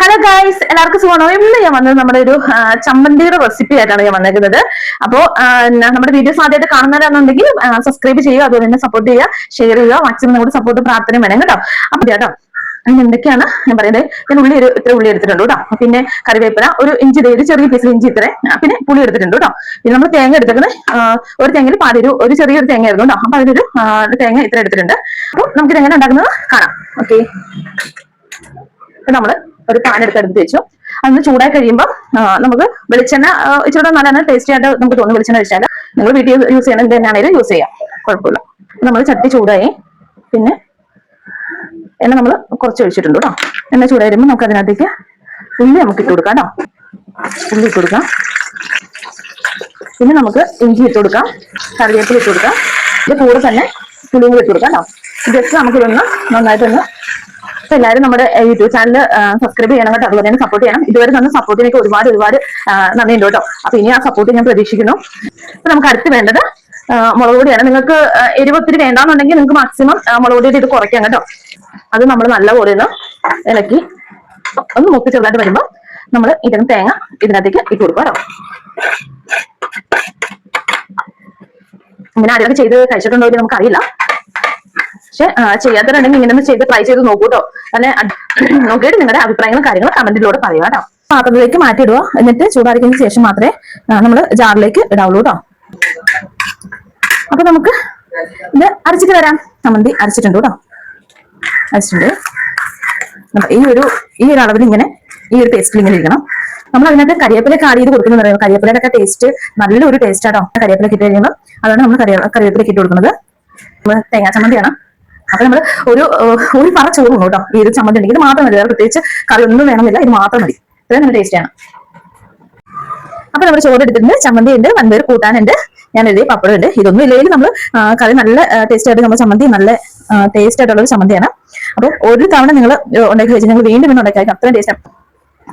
Hello guys, എല്ലാവർക്കും സുഖമാണോ? ഇന്ന് ഞാൻ വന്നത് നമ്മുടെ ഒരു ചമ്മന്തിയുടെ റെസിപ്പി ആയിട്ടാണ് ഞാൻ വന്നേക്കുന്നത്. അപ്പോ നമ്മുടെ വീഡിയോസ് ആദ്യമായിട്ട് കാണുന്നവരാണെന്നുണ്ടെങ്കിൽ സബ്സ്ക്രൈബ് ചെയ്യുക, അതുപോലെ തന്നെ സപ്പോർട്ട് ചെയ്യുക, ഷെയർ ചെയ്യുക. മാക്സിമം നിങ്ങളുടെ സപ്പോർട്ട് പ്രാർത്ഥന വേണം കേട്ടോ. അപ്പൊ കേട്ടോ, അതിന് എന്തൊക്കെയാണ് ഞാൻ പറയുന്നത്? ഞാൻ ഇത്ര ഉള്ളി എടുത്തിട്ടുണ്ട് കേട്ടോ. പിന്നെ കറിവേപ്പില, ഒരു ഇഞ്ചി, ഒരു ചെറിയ പീസിൽ ഇഞ്ചി ഇത്ര, പിന്നെ പുളി എടുത്തിട്ടുണ്ട് കേട്ടോ. പിന്നെ നമ്മൾ തേങ്ങ എടുത്തേക്കുന്നത് ഒരു തേങ്ങയിൽ ഒരു ചെറിയൊരു തേങ്ങ ആയിരുന്നു കേട്ടോ. അപ്പൊ അതിലൊരു തേങ്ങ ഇത്ര എടുത്തിട്ടുണ്ട്. അപ്പൊ നമുക്കിത് എങ്ങനെ ഉണ്ടാക്കുന്നത് കാണാം. ഓക്കെ, നമ്മള് ഒരു പാൻ എടുത്ത് വെച്ചു. അന്ന് ചൂടായി കഴിയുമ്പോൾ നമുക്ക് വെളിച്ചെണ്ണ ഇച്ചിരി നല്ല ടേസ്റ്റി ആയിട്ട് നമുക്ക് തോന്നും. വെളിച്ചെണ്ണ വെച്ചാൽ നിങ്ങൾ വീട്ടിൽ യൂസ് ചെയ്യണം, എന്ത് തന്നെയാണെങ്കിലും യൂസ് ചെയ്യാം, കുഴപ്പമില്ല. നമ്മൾ ചട്ടി ചൂടായി, പിന്നെ എണ്ണ നമ്മൾ കുറച്ച് ഒഴിച്ചിട്ടുണ്ട് കേട്ടോ. എണ്ണ ചൂടായി വരുമ്പോൾ നമുക്ക് അതിനകത്തേക്ക് ഉള്ളി നമുക്ക് ഇട്ട് കൊടുക്കാം കേട്ടോ. ഉള്ളി ഇട്ട് കൊടുക്കാം. പിന്നെ നമുക്ക് ഇഞ്ചി ഇട്ട് കൊടുക്കാം, കറിവേപ്പില ഇട്ട് കൊടുക്കാം. ഇത് കൂടെ തന്നെ പുളിയും കൂടി ഇട്ട് കൊടുക്കാം കേട്ടോ. ജസ്റ്റ് നമുക്കിതൊന്ന് നന്നായിട്ടൊന്ന് എല്ലാവരും നമ്മുടെ യൂട്യൂബ് ചാനൽ സബ്സ്ക്രൈബ് ചെയ്യണം കേട്ടോ. അതുപോലെ തന്നെ സപ്പോർട്ട് ചെയ്യണം. ഇതുവരെ തന്ന സപ്പോർട്ടിനൊക്കെ ഒരുപാട് നന്ദിയുണ്ട് കേട്ടോ. അപ്പൊ ഇനി ആ സപ്പോർട്ട് ഞാൻ പ്രതീക്ഷിക്കുന്നു. അപ്പൊ നമുക്ക് അടുത്ത് വേണ്ടത് മുളക് പൊടിയാണ്. നിങ്ങൾക്ക് എരിവ് ഒത്തിരി വേണ്ടാന്നുണ്ടെങ്കിൽ നിങ്ങൾക്ക് മാക്സിമം മുളക് പൊടി ഇത് കുറയ്ക്കാം കേട്ടോ. അത് നമ്മൾ നല്ലപോലെ ഒന്ന് ഇളക്കി ഒന്ന് മുക്കി ചെറുതായിട്ട് വരുമ്പോൾ നമ്മൾ ഇതിന് തേങ്ങ ഇതിനകത്തേക്ക് ഇട്ട് കൊടുക്കുക കേട്ടോ. ഇങ്ങനെ ആരെയൊക്കെ ചെയ്ത് കഴിച്ചിട്ടുണ്ടോ എന്ന് നമുക്കറിയില്ല. പക്ഷെ ചെയ്യാത്തവരുണ്ടെങ്കിൽ ഇങ്ങനെ ചെയ്ത് ട്രൈ ചെയ്ത് നോക്കൂട്ടോ. അല്ലെ നോക്കിയിട്ട് നിങ്ങളുടെ അഭിപ്രായങ്ങളും കാര്യങ്ങളും കമന്റിലൂടെ പറയുക കേട്ടോ. പാത്രത്തിലേക്ക് മാറ്റിയിടുക. എന്നിട്ട് ചൂടാറിയതിനു ശേഷം മാത്രമേ നമ്മൾ ജാറിലേക്ക് ഇടാവുള്ളൂ കേട്ടോ. അപ്പൊ നമുക്ക് ഇത് അരച്ചിട്ട് വരാം. ചമ്മന്തി അരച്ചിട്ടുണ്ട് കേട്ടോ. അരച്ചിട്ടുണ്ട്. ഈ ഒരു അളവിൽ ഇങ്ങനെ ഈ ഒരു പേസ്റ്റിൽ ഇങ്ങനെ ഇരിക്കണം. നമ്മൾ അതിനകത്ത് കരിവേപ്പിലൊക്കെ ആഡ് ചെയ്ത് കൊടുക്കുന്നത് പറയാം. കരിവേപ്പിലയുടെ ഒക്കെ ടേസ്റ്റ് നല്ലൊരു ടേസ്റ്റ് ആട്ടോ. കരിവേപ്പിലൊക്കെ ഇട്ട് കഴിയുമ്പോൾ അതാണ് നമ്മൾ കറിവേപ്പിലൊക്കെ ഇട്ട് കൊടുക്കുന്നത്. തേങ്ങാ ചമ്മന്തിയാണ്. അപ്പൊ നമ്മൾ ഒരു പറ ചോറും കേട്ടോ. ഈ ഒരു ചമ്മന്തി ഉണ്ടെങ്കിൽ ഇത് മാത്രം മതി, പ്രത്യേകിച്ച് കറി ഒന്നും വേണമെന്നില്ല, ഇത് മാത്രം മതി. ഇത്രയും നല്ല ടേസ്റ്റിയാണ്. അപ്പൊ നമ്മൾ ചോറ് എടുത്തിട്ടുണ്ട്, ചമ്മന്തി ഉണ്ട്, വൻപേർ കൂട്ടാനുണ്ട്, ഞാൻ എഴുതി പപ്പടം ഉണ്ട്. ഇതൊന്നും ഇല്ലെങ്കിൽ നമ്മൾ കറി നല്ല ടേസ്റ്റ് ആയിട്ട് നമ്മൾ ചമ്മന്തി നല്ല ടേസ്റ്റ് ആയിട്ടുള്ള ഒരു ചമ്മന്തിയാണ്. അപ്പൊ ഒരു തവണ നിങ്ങൾ ഉണ്ടാക്കി വെച്ചാൽ നിങ്ങൾ വീണ്ടും വീണ്ടും ഉണ്ടാക്കി അത്രയും ടേസ്റ്റ്,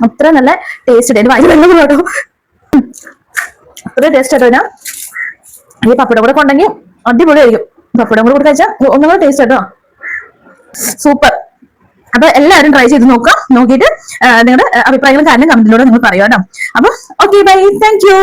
അത്ര നല്ല ടേസ്റ്റ് ഉണ്ട്. ഭയങ്കര വെള്ളം കേട്ടോ. അത്രയും ടേസ്റ്റ് ആയിട്ട് ഞാൻ ഈ പപ്പടം കൂടെ കൊണ്ടെങ്കിൽ അടിപൊളിയായിരിക്കും. പപ്പടം കൂടെ കഴിച്ചാൽ ഒന്നുകൂടെ ടേസ്റ്റ് കേട്ടോ. സൂപ്പർ. അപ്പൊ എല്ലാവരും ട്രൈ ചെയ്ത് നോക്കുക. നോക്കിയിട്ട് നിങ്ങളുടെ അഭിപ്രായങ്ങളും കാര്യം കമന്റിലൂടെ നിങ്ങൾ പറയുക കേട്ടോ. അപ്പൊ ഓക്കെ, ബൈ, താങ്ക് യു.